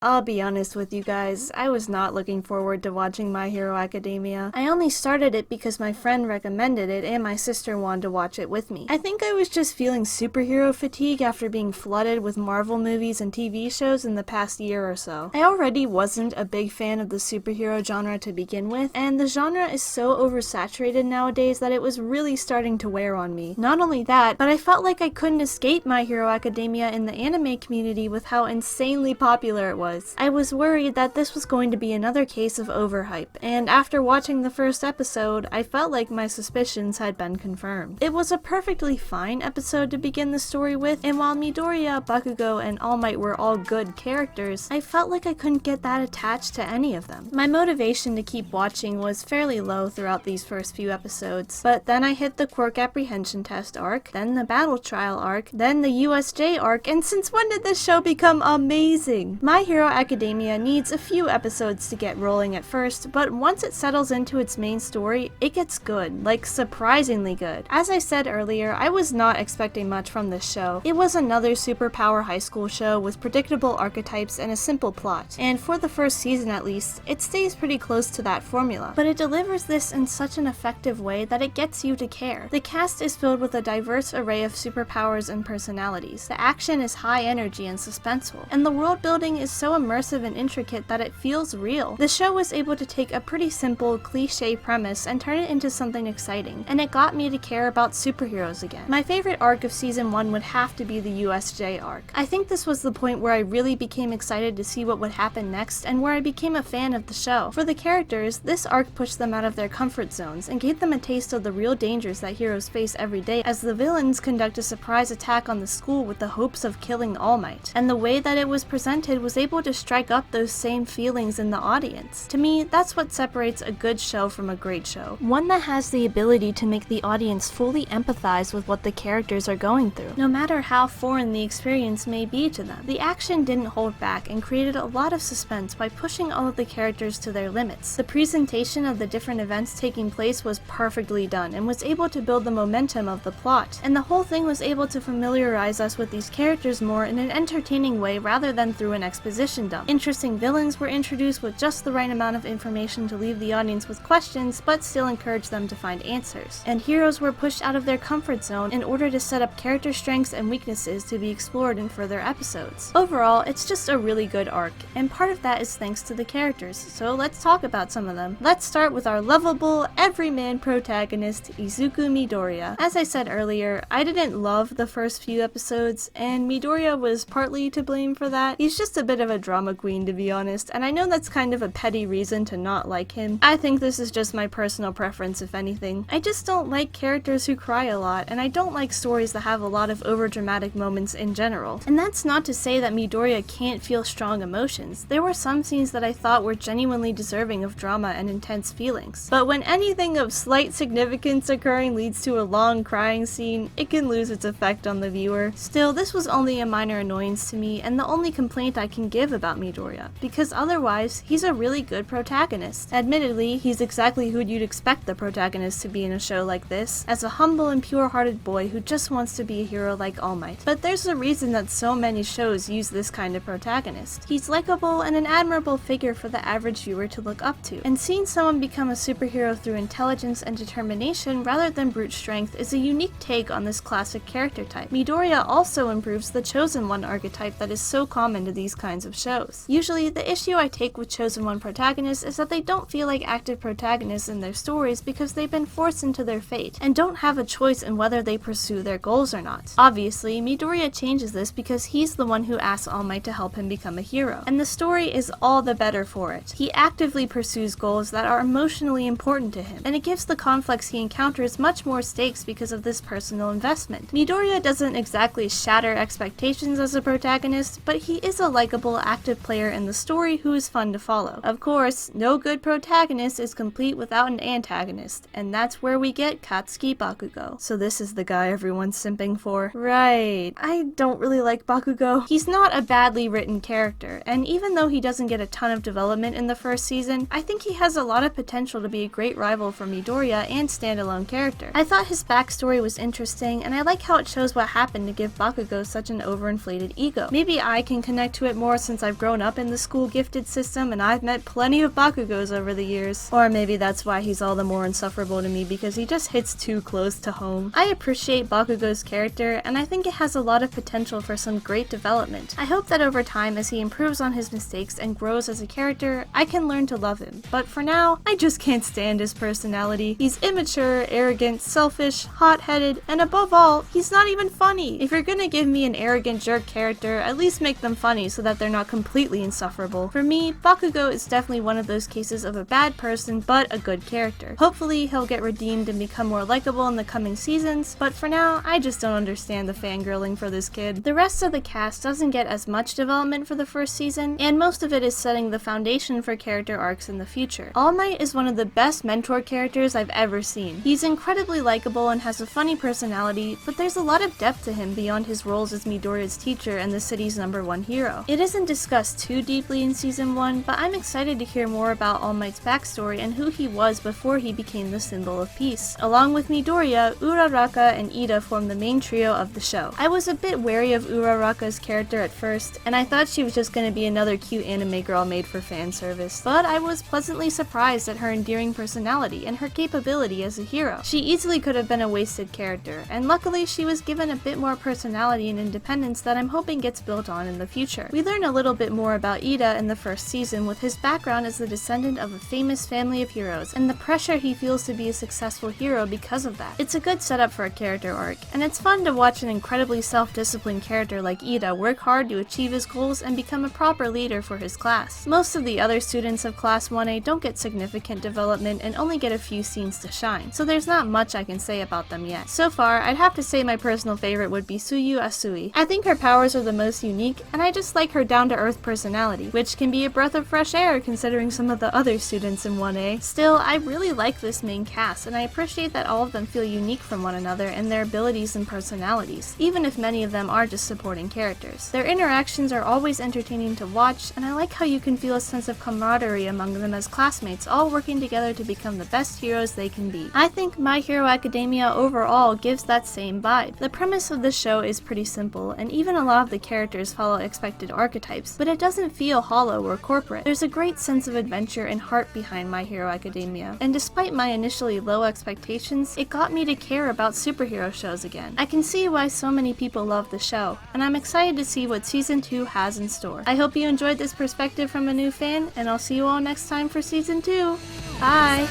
I'll be honest with you guys, I was not looking forward to watching My Hero Academia. I only started it because my friend recommended it and my sister wanted to watch it with me. I think I was just feeling superhero fatigue after being flooded with Marvel movies and TV shows in the past year or so. I already wasn't a big fan of the superhero genre to begin with, and the genre is so oversaturated nowadays that it was really starting to wear on me. Not only that, but I felt like I couldn't escape My Hero Academia in the anime community with how insanely popular it was. I was worried that this was going to be another case of overhype, and after watching the first episode, I felt like my suspicions had been confirmed. It was a perfectly fine episode to begin the story with, and while Midoriya, Bakugo, and All Might were all good characters, I felt like I couldn't get that attached to any of them. My motivation to keep watching was fairly low throughout these first few episodes, but then I hit the Quirk Apprehension Test arc, then the Battle Trial arc, then the USJ arc, and since when did this show become amazing? My Hero Academia needs a few episodes to get rolling at first, but once it settles into its main story, it gets good, like surprisingly good. As I said earlier, I was not expecting much from this show. It was another superpower high school show with predictable archetypes and a simple plot, and for the first season at least, it stays pretty close to that formula. But it delivers this in such an effective way that it gets you to care. The cast is filled with a diverse array of superpowers and personalities. The action is high energy and suspenseful, and the world building is so immersive and intricate that it feels real. The show was able to take a pretty simple, cliche premise and turn it into something exciting, and it got me to care about superheroes again. My favorite arc of season 1 would have to be the USJ arc. I think this was the point where I really became excited to see what would happen next and where I became a fan of the show. For the characters, this arc pushed them out of their comfort zones and gave them a taste of the real dangers that heroes face every day as the villains conduct a surprise attack on the school with the hopes of killing All Might. And the way that it was presented was able to strike up those same feelings in the audience. To me, that's what separates a good show from a great show. One that has the ability to make the audience fully empathize with what the characters are going through, no matter how foreign the experience may be to them. The action didn't hold back and created a lot of suspense by pushing all of the characters to their limits. The presentation of the different events taking place was perfectly done and was able to build the momentum of the plot, and the whole thing was able to familiarize us with these characters more in an entertaining way rather than through an exposition dump. Interesting villains were introduced with just the right amount of information to leave the audience with questions but still encourage them to find answers. And heroes were pushed out of their comfort zone in order to set up character strengths and weaknesses to be explored in further episodes. Overall, it's just a really good arc, and part of that is thanks to the characters, so let's talk about some of them. Let's start with our lovable, everyman protagonist, Izuku Midoriya. As I said earlier, I didn't love the first few episodes, and Midoriya was partly to blame for that. He's just a bit of a drama queen, to be honest, and I know that's kind of a petty reason to not like him. I think this is just my personal preference, if anything. I just don't like characters who cry a lot, and I don't like stories that have a lot of overdramatic moments in general. And that's not to say that Midoriya can't feel strong emotions. There were some scenes that I thought were genuinely deserving of drama and intense feelings. But when anything of slight significance occurring leads to a long crying scene, it can lose its effect on the viewer. Still, this was only a minor annoyance to me, and the only complaint I can give about Midoriya, because otherwise, he's a really good protagonist. Admittedly, he's exactly who you'd expect the protagonist to be in a show like this, as a humble and pure-hearted boy who just wants to be a hero like All Might. But there's a reason that so many shows use this kind of protagonist. He's likable and an admirable figure for the average viewer to look up to, and seeing someone become a superhero through intelligence and determination rather than brute strength is a unique take on this classic character type. Midoriya also improves the Chosen One archetype that is so common to these kinds of shows. Usually, the issue I take with Chosen One protagonists is that they don't feel like active protagonists in their stories because they've been forced into their fate, and don't have a choice in whether they pursue their goals or not. Obviously, Midoriya changes this because he's the one who asks All Might to help him become a hero, and the story is all the better for it. He actively pursues goals that are emotionally important to him, and it gives the conflicts he encounters much more stakes because of this personal investment. Midoriya doesn't exactly shatter expectations as a protagonist, but he is a likable, active player in the story who is fun to follow. Of course, no good protagonist is complete without an antagonist, and that's where we get Katsuki Bakugo. So this is the guy everyone's simping for. Right. I don't really like Bakugo. He's not a badly written character, and even though he doesn't get a ton of development in the first season, I think he has a lot of potential to be a great rival for Midoriya and standalone character. I thought his backstory was interesting, and I like how it shows what happened to give Bakugo such an overinflated ego. Maybe I can connect to it more since since I've grown up in the school gifted system and I've met plenty of Bakugos over the years. Or maybe that's why he's all the more insufferable to me, because he just hits too close to home. I appreciate Bakugo's character, and I think it has a lot of potential for some great development. I hope that over time, as he improves on his mistakes and grows as a character, I can learn to love him. But for now, I just can't stand his personality. He's immature, arrogant, selfish, hot-headed, and above all, he's not even funny. If you're gonna give me an arrogant jerk character, at least make them funny so that they're not completely insufferable. For me, Bakugo is definitely one of those cases of a bad person, but a good character. Hopefully, he'll get redeemed and become more likable in the coming seasons, but for now, I just don't understand the fangirling for this kid. The rest of the cast doesn't get as much development for the first season, and most of it is setting the foundation for character arcs in the future. All Might is one of the best mentor characters I've ever seen. He's incredibly likable and has a funny personality, but there's a lot of depth to him beyond his roles as Midoriya's teacher and the city's #1 hero. It isn't discussed too deeply in season 1, but I'm excited to hear more about All Might's backstory and who he was before he became the symbol of peace. Along with Midoriya, Uraraka and Ida form the main trio of the show. I was a bit wary of Uraraka's character at first, and I thought she was just gonna be another cute anime girl made for fan service, but I was pleasantly surprised at her endearing personality and her capability as a hero. She easily could have been a wasted character, and luckily she was given a bit more personality and independence that I'm hoping gets built on in the future. We learn a little bit more about Ida in the first season, with his background as the descendant of a famous family of heroes, and the pressure he feels to be a successful hero because of that. It's a good setup for a character arc, and it's fun to watch an incredibly self-disciplined character like Ida work hard to achieve his goals and become a proper leader for his class. Most of the other students of Class 1A don't get significant development and only get a few scenes to shine, so there's not much I can say about them yet. So far, I'd have to say my personal favorite would be Tsuyu Asui. I think her powers are the most unique, and I just like her down-to-earth personality, which can be a breath of fresh air considering some of the other students in 1A. Still, I really like this main cast, and I appreciate that all of them feel unique from one another in their abilities and personalities, even if many of them are just supporting characters. Their interactions are always entertaining to watch, and I like how you can feel a sense of camaraderie among them as classmates, all working together to become the best heroes they can be. I think My Hero Academia overall gives that same vibe. The premise of the show is pretty simple, and even a lot of the characters follow expected archetypes, but it doesn't feel hollow or corporate. There's a great sense of adventure and heart behind My Hero Academia, and despite my initially low expectations, it got me to care about superhero shows again. I can see why so many people love the show, and I'm excited to see what Season 2 has in store. I hope you enjoyed this perspective from a new fan, and I'll see you all next time for Season 2. Bye!